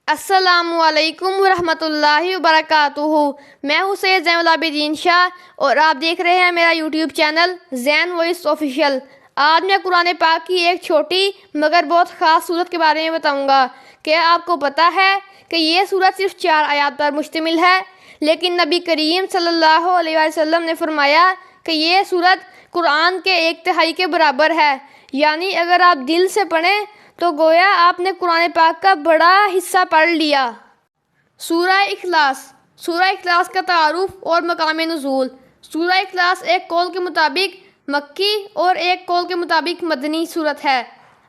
السلام علیکم ورحمۃ اللہ وبرکاتہ۔ میں ہوں سید زین العابدین شاہ اور آپ دیکھ رہے ہیں میرا یوٹیوب چینل زین وائس آفیشیل۔ آج میں قرآن پاک کی ایک چھوٹی مگر بہت خاص صورت کے بارے میں بتاؤں گا۔ کیا آپ کو پتہ ہے کہ یہ صورت صرف 4 آیات پر مشتمل ہے، لیکن نبی کریم صلی اللہ علیہ وسلم نے فرمایا کہ یہ صورت قرآن کے 1/3 کے برابر ہے، یعنی اگر آپ دل سے پڑھیں تو گویا آپ نے قرآن پاک کا بڑا حصہ پڑھ لیا۔ سورہ اخلاص۔ سورہ اخلاص کا تعارف اور مقام نزول۔ سورہ اخلاص ایک قول کے مطابق مکی اور ایک قول کے مطابق مدنی سورت ہے۔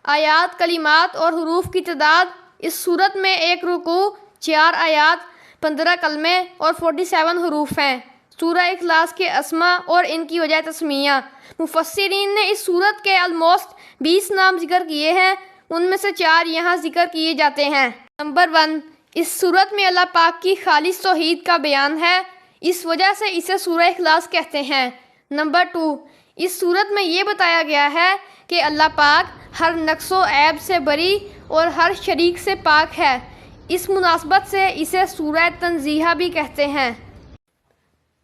آیات، کلمات اور حروف کی تعداد اس سورت میں 1 رکوع، 4 آیات، 15 کلمے اور 47 حروف ہیں۔ سورہ اخلاص کے اسماء اور ان کی وجہ تسمیہ۔ مفسرین نے اس سورت کے آلموسٹ 20 نام ذکر کیے ہیں، ان میں سے 4 یہاں ذکر کیے جاتے ہیں۔ نمبر 1، اس سورت میں اللہ پاک کی خالص توحید کا بیان ہے، اس وجہ سے اسے سورہ اخلاص کہتے ہیں۔ نمبر 2، اس سورت میں یہ بتایا گیا ہے کہ اللہ پاک ہر نقص و عیب سے بری اور ہر شریک سے پاک ہے، اس مناسبت سے اسے سورہ تنزیہ بھی کہتے ہیں۔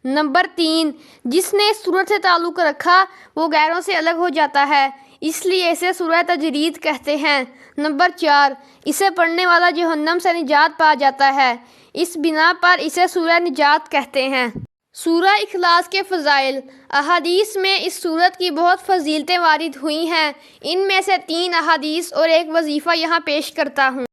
نمبر 3، جس نے اس سورت سے تعلق رکھا وہ غیروں سے الگ ہو جاتا ہے، اس لیے اسے سورہ تجرید کہتے ہیں۔ نمبر 4، اسے پڑھنے والا جہنم سے نجات پا جاتا ہے، اس بنا پر اسے سورہ نجات کہتے ہیں۔ سورہ اخلاص کے فضائل۔ احادیث میں اس سورت کی بہت فضیلتیں وارد ہوئی ہیں، ان میں سے 3 احادیث اور ایک وظیفہ یہاں پیش کرتا ہوں۔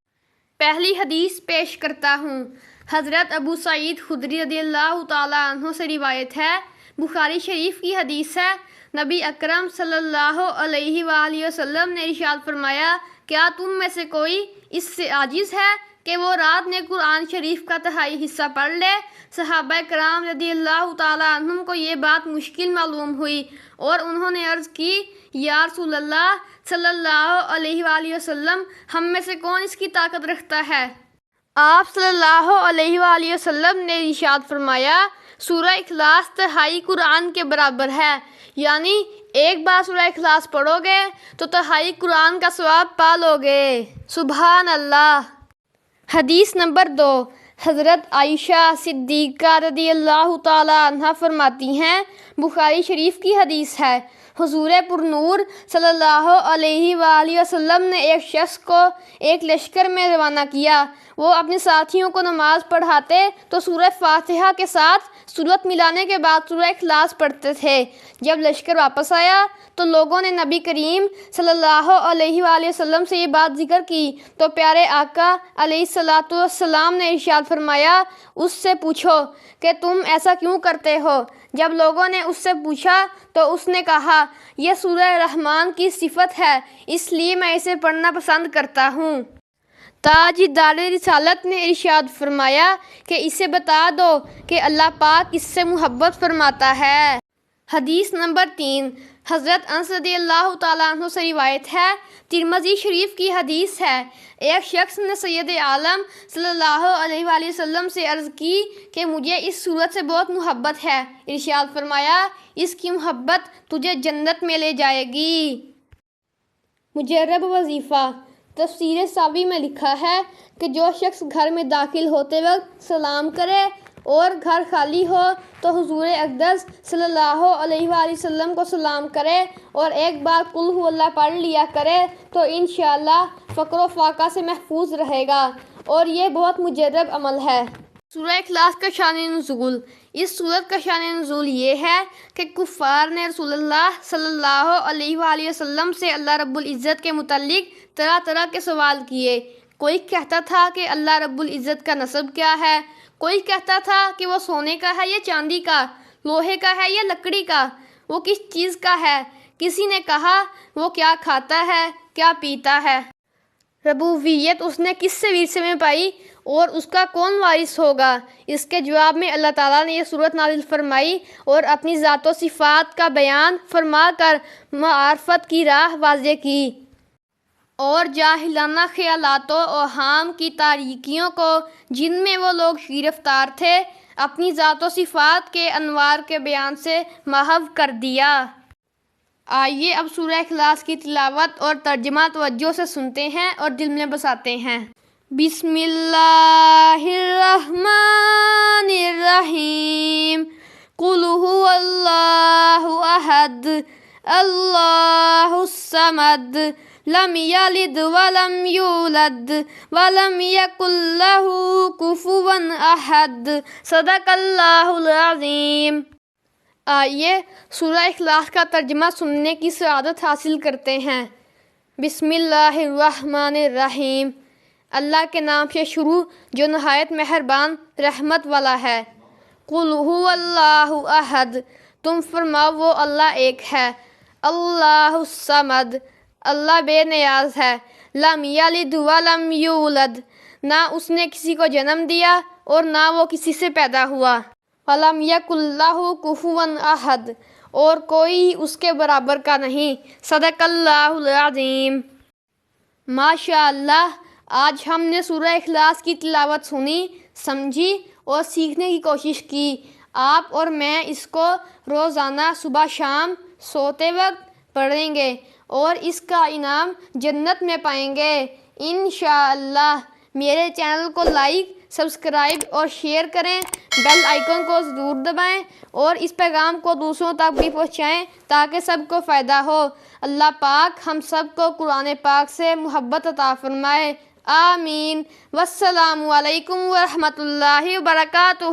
پہلی حدیث پیش کرتا ہوں۔ حضرت ابو سعید خدری رضی اللہ تعالیٰ عنہ سے روایت ہے، بخاری شریف کی حدیث ہے، نبی اکرم صلی اللہ علیہ وآلہ وسلم نے ارشاد فرمایا، کیا تم میں سے کوئی اس سے عاجز ہے کہ وہ رات میں قرآن شریف کا 1/3 حصہ پڑھ لے؟ صحابہ کرام رضی اللہ تعالیٰ عنہم کو یہ بات مشکل معلوم ہوئی اور انہوں نے عرض کی، یا رسول اللہ صلی اللہ علیہ وآلہ وسلم، ہم میں سے کون اس کی طاقت رکھتا ہے؟ آپ صلی اللہ علیہ وآلہ وسلم نے ارشاد فرمایا، سورہ اخلاص 1/3 قرآن کے برابر ہے، یعنی ایک بار سورہ اخلاص پڑھو گے تو 1/3 قرآن کا ثواب پا لو گے۔ سبحان اللہ۔ حدیث نمبر 2، حضرت عائشہ صدیقہ رضی اللہ تعالیٰ عنہا فرماتی ہیں، بخاری شریف کی حدیث ہے، حضور پرنور صلی اللہ علیہ وآلہ وسلم نے ایک شخص کو ایک لشکر میں روانہ کیا، وہ اپنے ساتھیوں کو نماز پڑھاتے تو سورہ فاتحہ کے ساتھ سورت ملانے کے بعد سورہ اخلاص پڑھتے تھے۔ جب لشکر واپس آیا تو لوگوں نے نبی کریم صلی اللہ علیہ وآلہ وسلم سے یہ بات ذکر کی تو پیارے آقا علیہ الصلاۃ والسلام نے ارشاد فرمایا، اس سے پوچھو کہ تم ایسا کیوں کرتے ہو؟ جب لوگوں نے اس سے پوچھا تو اس نے کہا، یہ سورہ رحمان کی صفت ہے، اس لیے میں اسے پڑھنا پسند کرتا ہوں۔ تاجدار رسالت نے ارشاد فرمایا کہ اسے بتا دو کہ اللہ پاک اس سے محبت فرماتا ہے۔ حدیث نمبر 3، حضرت انس رضی اللہ تعالیٰ عنہ سے روایت ہے، ترمذی شریف کی حدیث ہے، ایک شخص نے سید عالم صلی اللہ علیہ وآلہ وسلم سے عرض کی کہ مجھے اس صورت سے بہت محبت ہے، ارشاد فرمایا، اس کی محبت تجھے جنت میں لے جائے گی۔ مجرب وظیفہ۔ تفسیر ساوی میں لکھا ہے کہ جو شخص گھر میں داخل ہوتے وقت سلام کرے اور گھر خالی ہو تو حضور اقدس صلی اللہ علیہ وآلہ وسلم کو سلام کرے اور ایک بار قل هو اللہ پڑھ لیا کرے تو انشاءاللہ فقر و فاقہ سے محفوظ رہے گا، اور یہ بہت مجرب عمل ہے۔ سورہ اخلاص کا شان نزول۔ اس سورت کا شان نزول یہ ہے کہ کفار نے رسول اللہ صلی اللہ علیہ وآلہ وسلم سے اللہ رب العزت کے متعلق طرح طرح کے سوال کیے۔ کوئی کہتا تھا کہ اللہ رب العزت کا نسب کیا ہے، کوئی کہتا تھا کہ وہ سونے کا ہے یا چاندی کا، لوہے کا ہے یا لکڑی کا، وہ کس چیز کا ہے، کسی نے کہا وہ کیا کھاتا ہے، کیا پیتا ہے، ربوبیت اس نے کس سے ورثے میں پائی اور اس کا کون وارث ہوگا۔ اس کے جواب میں اللہ تعالیٰ نے یہ صورت نازل فرمائی اور اپنی ذات و صفات کا بیان فرما کر معرفت کی راہ واضح کی اور جاہلانہ خیالات و اوہام کی تاریکیوں کو جن میں وہ لوگ گرفتار تھے اپنی ذات و صفات کے انوار کے بیان سے محو کر دیا۔ آئیے اب سورہ اخلاص کی تلاوت اور ترجمہ توجہ سے سنتے ہیں اور دل میں بساتے ہیں۔ بسم اللہ الرحمن الرحیم قل هو اللہ احد اللہ الصمد لم یلد ولم یولد ولم یکن لہ کفوا احد صدق اللہ العظیم۔ آئیے سورہ اخلاص کا ترجمہ سننے کی سعادت حاصل کرتے ہیں۔ بسم اللہ الرحمن الرحیم، اللہ کے نام سے شروع جو نہایت مہربان رحمت والا ہے۔ قل هو اللہ احد، تم فرماؤ وہ اللہ ایک ہے۔ اللہ الصمد، اللہ بے نیاز ہے۔ لم یلد ولم یولد، نہ اس نے کسی کو جنم دیا اور نہ وہ کسی سے پیدا ہوا۔ ولم یکن لہ کفوا احد، اور کوئی اس کے برابر کا نہیں۔ صدق اللہ العظیم۔ ماشاء اللہ، آج ہم نے سورہ اخلاص کی تلاوت سنی، سمجھی اور سیکھنے کی کوشش کی۔ آپ اور میں اس کو روزانہ صبح شام سوتے وقت پڑھیں گے اور اس کا انعام جنت میں پائیں گے انشاءاللہ۔ میرے چینل کو لائک، سبسکرائب اور شیئر کریں، بیل آئیکن کو ضرور دبائیں اور اس پیغام کو دوسروں تک بھی پہنچائیں تاکہ سب کو فائدہ ہو۔ اللہ پاک ہم سب کو قرآن پاک سے محبت عطا فرمائے، آمین۔ والسلام علیکم ورحمۃ اللہ وبرکاتہ۔